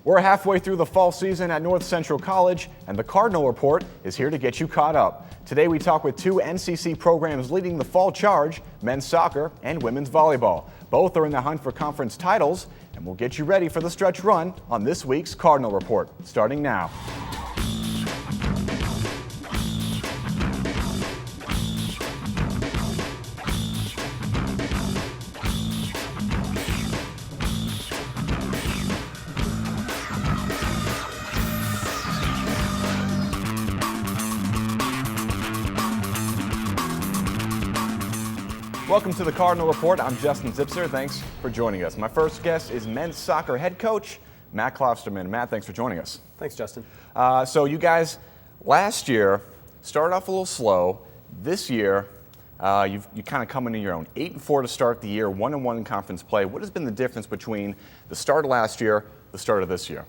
We're halfway through the fall season at North Central College, and the Cardinal Report is here to get you caught up. Today we talk with two NCC programs leading the fall charge, men's soccer and women's volleyball. Both are in the hunt for conference titles, and we'll get you ready for the stretch run on this week's Cardinal Report, starting now. Welcome to the Cardinal Report. I'm Justin Zipsert. Thanks for joining us. My first guest is men's soccer head coach Matt Klosterman. Matt, thanks for joining us. Thanks, Justin. So you guys last year started off a little slow. This year, you kind of come into your own. 8-4 to start the year, 1-1 in conference play. What has been the difference between the start of last year, the start of this year?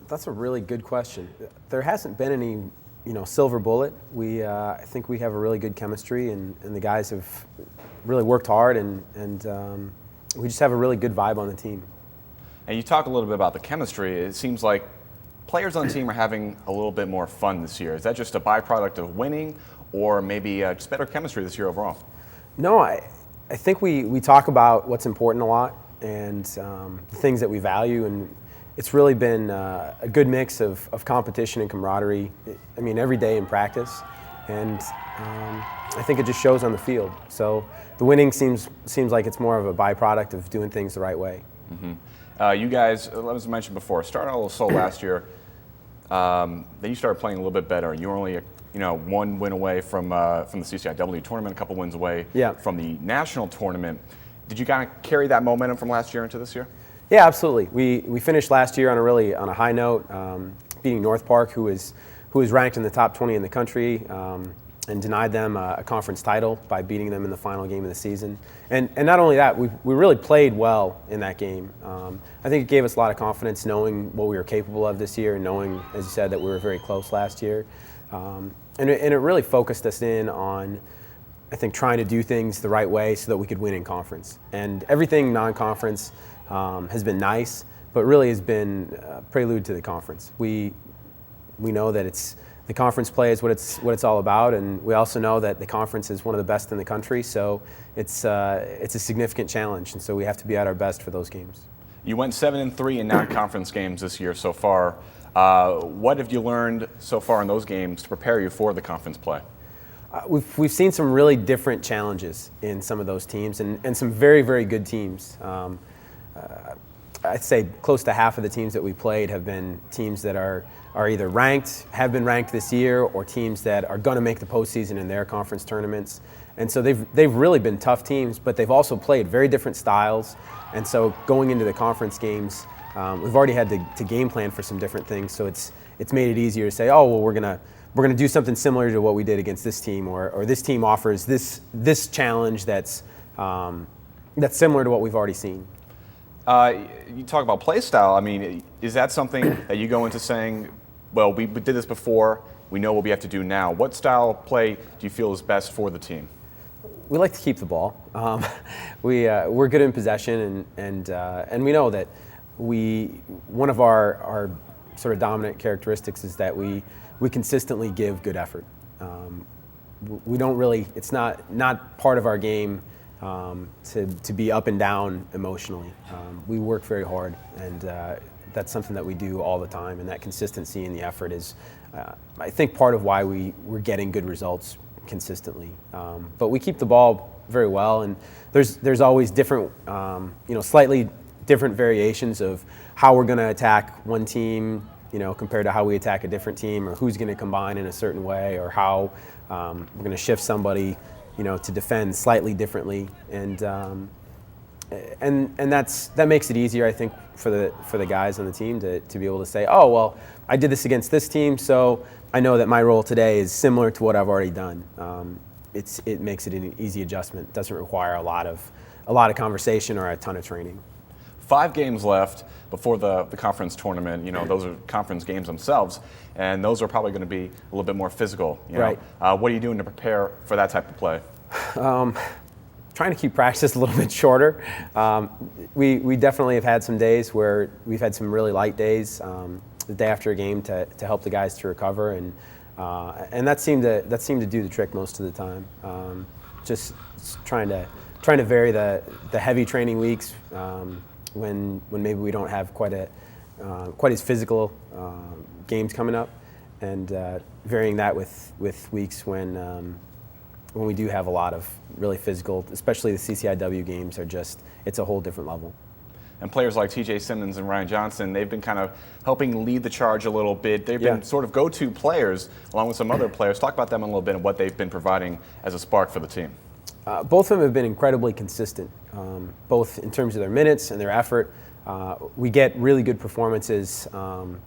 That's a really good question. There hasn't been any silver bullet. I think we have a really good chemistry, and the guys have really worked hard, and we just have a really good vibe on the team. And you talk a little bit about the chemistry. It seems like players on the team are having a little bit more fun this year. Is that just a byproduct of winning, or maybe just better chemistry this year overall? No, I think we talk about what's important a lot and the things that we value, and it's really been a good mix of competition and camaraderie. I mean, every day in practice, and I think it just shows on the field. So the winning seems like it's more of a byproduct of doing things the right way. Mm-hmm. You guys, as I mentioned before, started a little slow last year. Then you started playing a little bit better. You were only one win away from the CCIW tournament, a couple wins away from the national tournament. Did you kind of carry that momentum from last year into this year? Yeah, absolutely. We finished last year on a high note, beating North Park, who was ranked in the top 20 in the country, and denied them a conference title by beating them in the final game of the season. And not only that, we really played well in that game. I think it gave us a lot of confidence knowing what we were capable of this year, and knowing, as you said, that we were very close last year. And it really focused us in on, I think, trying to do things the right way so that we could win in conference. And everything non-conference has been nice, but really has been prelude to the conference. We know that the conference play is what it's all about, and we also know that the conference is one of the best in the country. So it's a significant challenge, and so we have to be at our best for those games. You went 7-3 in non-conference games this year so far. What have you learned so far in those games to prepare you for the conference play? We've seen some really different challenges in some of those teams, and some very, very good teams. I'd say close to half of the teams that we played have been teams that are either have been ranked this year, or teams that are going to make the postseason in their conference tournaments. And so they've really been tough teams, but they've also played very different styles. And so going into the conference games, we've already had to game plan for some different things. So it's made it easier to say, oh, well, we're gonna do something similar to what we did against this team, or this team offers this challenge that's similar to what we've already seen. You talk about play style. I mean, is that something that you go into saying, well, we did this before, we know what we have to do now? What style of play do you feel is best for the team? We like to keep the ball. We're good in possession, and we know that one of our sort of dominant characteristics is that we consistently give good effort. We don't really, it's not part of our game to be up and down emotionally. We work very hard, and that's something that we do all the time, and that consistency in the effort is, I think, part of why we're getting good results consistently. But we keep the ball very well, and there's always different, slightly different variations of how we're going to attack one team, compared to how we attack a different team, or who's going to combine in a certain way, or how we're going to shift somebody to defend slightly differently, and that makes it easier, I think, for the guys on the team to be able to say, oh, well, I did this against this team, so I know that my role today is similar to what I've already done. It makes it an easy adjustment. It doesn't require a lot of conversation or a ton of training. 5 games left before the conference tournament. Those are conference games themselves, and those are probably going to be a little bit more physical. Right. What are you doing to prepare for that type of play? trying to keep practice a little bit shorter. We definitely have had some days where we've had some really light days the day after a game to help the guys to recover, and that seemed to do the trick most of the time. Just trying to vary the heavy training weeks when maybe we don't have quite as physical games coming up, and varying that with weeks when we do have a lot of really physical, especially the CCIW games it's a whole different level. And players like TJ Simmons and Ryan Johnson, they've been kind of helping lead the charge a little bit. They've been sort of go-to players along with some other players. Talk about them a little bit and what they've been providing as a spark for the team. Both of them have been incredibly consistent, both in terms of their minutes and their effort. We get really good performances on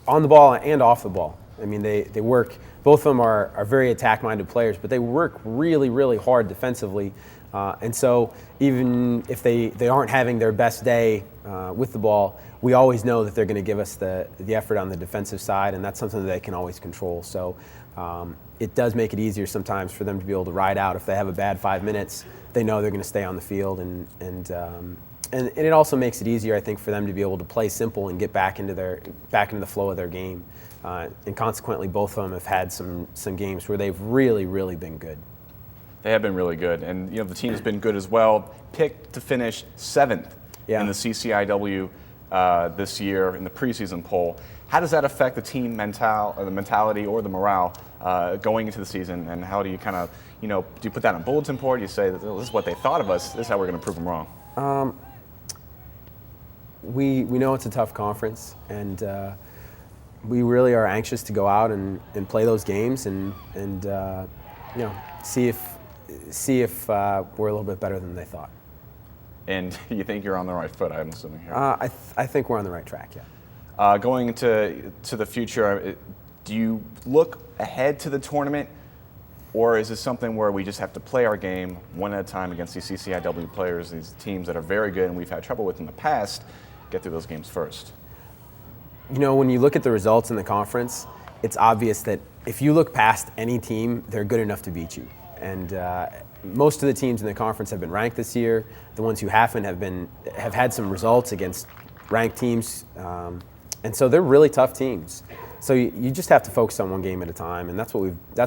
the ball and off the ball. I mean, they work. Both of them are very attack-minded players, but they work really, really hard defensively. And so even if they aren't having their best day with the ball, we always know that they're going to give us the effort on the defensive side, and that's something that they can always control. So it does make it easier sometimes for them to be able to ride out. If they have a bad 5 minutes, they know they're going to stay on the field, and it also makes it easier, I think, for them to be able to play simple and get back into the flow of their game. And consequently, both of them have had some games where they've really, really been good. They have been really good, and the team has been good as well. Picked to finish 7th in the CCIW this year in the preseason poll. How does that affect the team mentality or the morale going into the season? And how do you kind of, do you put that on a bulletin board? Do you say, this is what they thought of us, this is how we're going to prove them wrong? We know it's a tough conference, and we really are anxious to go out and play those games and see if we're a little bit better than they thought. And you think you're on the right foot, I'm assuming here? I think we're on the right track, yeah. Going into the future, do you look ahead to the tournament, or is this something where we just have to play our game one at a time against these CCIW players, these teams that are very good and we've had trouble with in the past, get through those games first? When you look at the results in the conference, it's obvious that if you look past any team, they're good enough to beat you. And most of the teams in the conference have been ranked this year. The ones who haven't have had some results against ranked teams. And so they're really tough teams. So you just have to focus on one game at a time, and that's what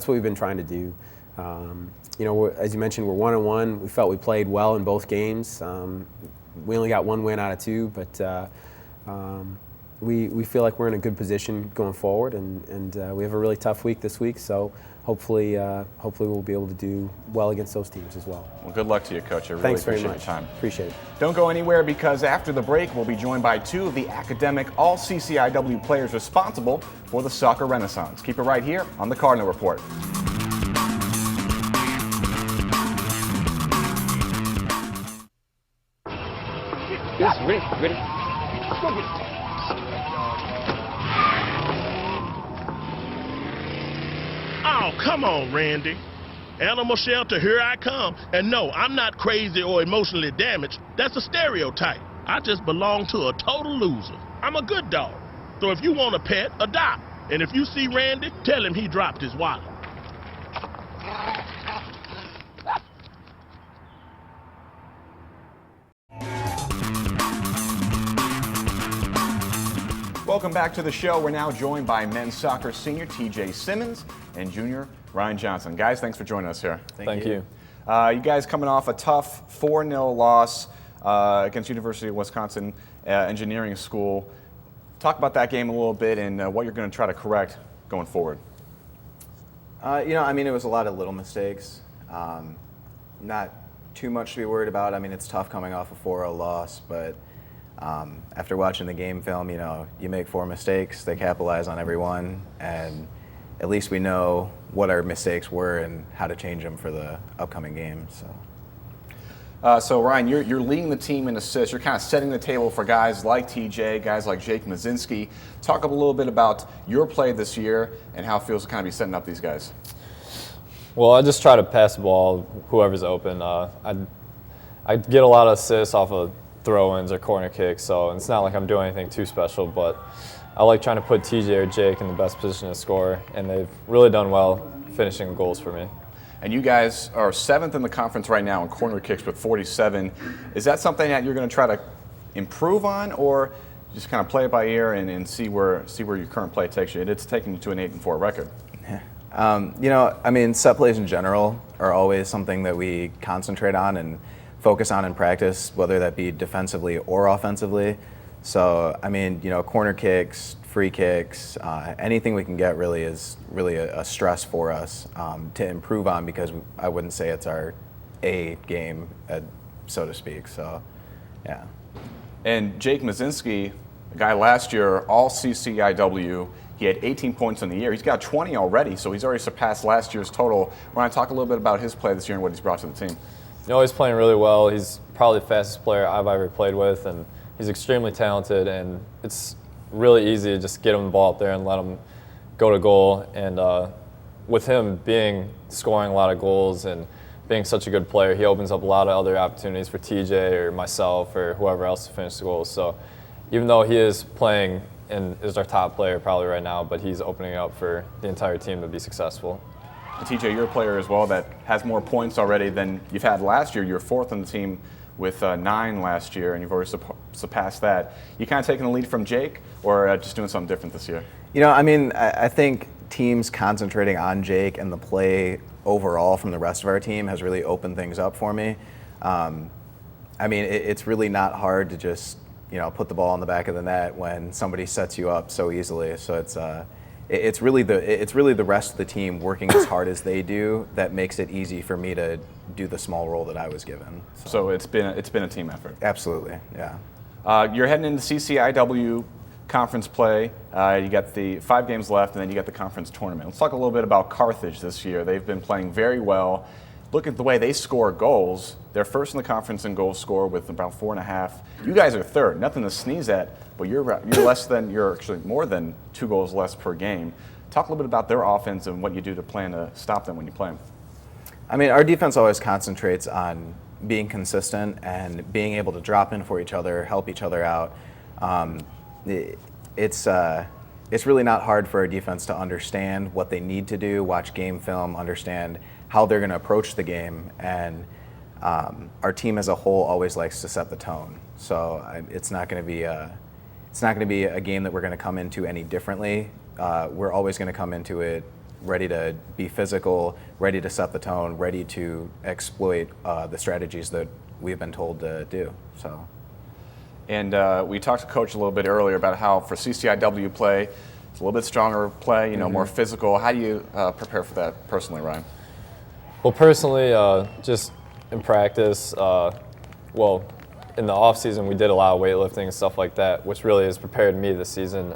we've been trying to do. As you mentioned, we're 1-1. We felt we played well in both games. We only got one win out of two, but we feel like we're in a good position going forward, and we have a really tough week this week. So hopefully we'll be able to do well against those teams as well. Well, good luck to you, Coach. I really Thanks very appreciate much. your time. Appreciate it. Don't go anywhere, because after the break, we'll be joined by two of the academic all-CCIW players responsible for the soccer renaissance. Keep it right here on the Cardinal Report. Yes, ready. Let's go get it. Oh, come on, Randy. Animal shelter, here I come. And no, I'm not crazy or emotionally damaged. That's a stereotype. I just belong to a total loser. I'm a good dog. So if you want a pet, adopt. And if you see Randy, tell him he dropped his wallet. Welcome back to the show. We're now joined by men's soccer senior TJ Simmons and junior Ryan Johnson. Guys, thanks for joining us here. Thank you. You guys coming off a tough 4-0 loss against University of Wisconsin Engineering School. Talk about that game a little bit and what you're going to try to correct going forward. It was a lot of little mistakes. Not too much to be worried about. It's tough coming off a 4-0 loss, but after watching the game film, you make 4 mistakes, they capitalize on every one, and at least we know what our mistakes were and how to change them for the upcoming game. So Ryan, you're leading the team in assists. You're kind of setting the table for guys like TJ, guys like Jake Mazinski. Talk a little bit about your play this year and how it feels to kind of be setting up these guys. Well, I just try to pass the ball whoever's open. I get a lot of assists off of throw-ins or corner kicks, so it's not like I'm doing anything too special, but I like trying to put TJ or Jake in the best position to score, and they've really done well finishing goals for me. And you guys are 7th in the conference right now in corner kicks with 47. Is that something that you're going to try to improve on, or just kind of play it by ear and see where your current play takes you? It's taking you to an 8-4 record. Set plays in general are always something that we concentrate on and focus on in practice, whether that be defensively or offensively. So, corner kicks, free kicks, anything we can get really is really a stress for us to improve on, because I wouldn't say it's our A game, so to speak. So, yeah. And Jake Mazinski, a guy last year, all CCIW, he had 18 points in the year. He's got 20 already, so he's already surpassed last year's total. Want to talk a little bit about his play this year and what he's brought to the team? He's playing really well. He's probably the fastest player I've ever played with, and he's extremely talented, and it's really easy to just get him the ball up there and let him go to goal. And with him scoring a lot of goals and being such a good player, he opens up a lot of other opportunities for TJ or myself or whoever else to finish the goals. So even though he is playing and is our top player probably right now, but he's opening up for the entire team to be successful. And TJ, you're a player as well that has more points already than you've had last year. You're 4th on the team with 9 last year, and you've already surpassed that. You kind of taking the lead from Jake, or just doing something different this year? I think teams concentrating on Jake and the play overall from the rest of our team has really opened things up for me. It's really not hard to just put the ball in the back of the net when somebody sets you up so easily. So it's really the rest of the team working as hard as they do that makes it easy for me to do the small role that I was given. So it's been a team effort. Absolutely, yeah. You're heading into CCIW conference play. You got the 5 games left, and then you got the conference tournament. Let's talk a little bit about Carthage this year. They've been playing very well. Look at the way they score goals. They're first in the conference in goals scored with about 4.5. You guys are 3rd. Nothing to sneeze at, but you're actually more than 2 goals less per game. Talk a little bit about their offense and what you do to plan to stop them when you play them. Our defense always concentrates on being consistent and being able to drop in for each other, help each other out. It's really not hard for our defense to understand what they need to do, watch game film, understand how they're going to approach the game, and our team as a whole always likes to set the tone. So it's not going to be a game that we're going to come into any differently. We're always going to come into it ready to be physical, ready to set the tone, ready to exploit the strategies that we've been told to do. So. And we talked to Coach a little bit earlier about how for CCIW play, it's a little bit stronger play, more physical. How do you prepare for that personally, Ryan? Well, personally, just in practice, in the off season, we did a lot of weightlifting and stuff like that, which really has prepared me this season.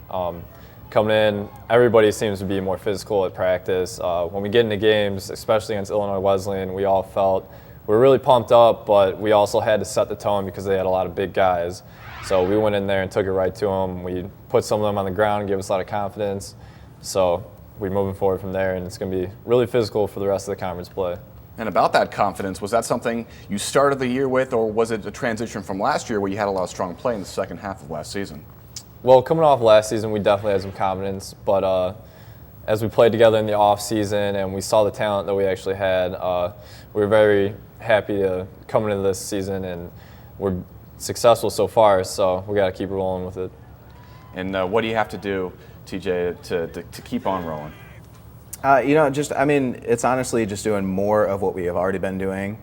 Coming in, everybody seems to be more physical at practice. When we get into games, especially against Illinois Wesleyan, we all felt we were really pumped up, but we also had to set the tone because they had a lot of big guys. So we went in there and took it right to them. We put some of them on the ground and gave us a lot of confidence. So we're moving forward from there, and it's going to be really physical for the rest of the conference play. And about that confidence, was that something you started the year with, or was it a transition from last year where you had a lot of strong play in the second half of last season? Well, coming off last season, we definitely had some confidence, but as we played together in the off season and we saw the talent that we actually had, we were very happy to come into this season, and we're successful so far, so we got to keep rolling with it. And what do you have to do, TJ, to keep on rolling? It's honestly just doing more of what we have already been doing.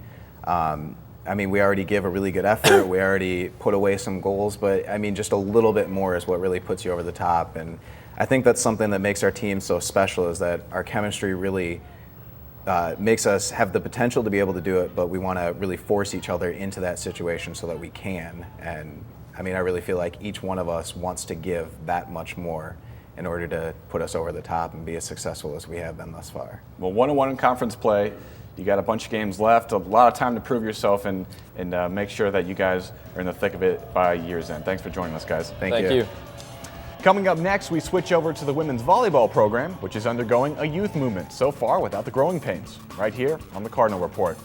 We already give a really good effort. We already put away some goals, but just a little bit more is what really puts you over the top. And I think that's something that makes our team so special, is that our chemistry really makes us have the potential to be able to do it, but we want to really force each other into that situation so that we can. And I really feel like each one of us wants to give that much more in order to put us over the top and be as successful as we have been thus far. Well, 1-1 in conference play. You got a bunch of games left, a lot of time to prove yourself, and make sure that you guys are in the thick of it by year's end. Thanks for joining us, guys. Thank you. Coming up next, we switch over to the women's volleyball program, which is undergoing a youth movement so far without the growing pains, right here on the Cardinal Report.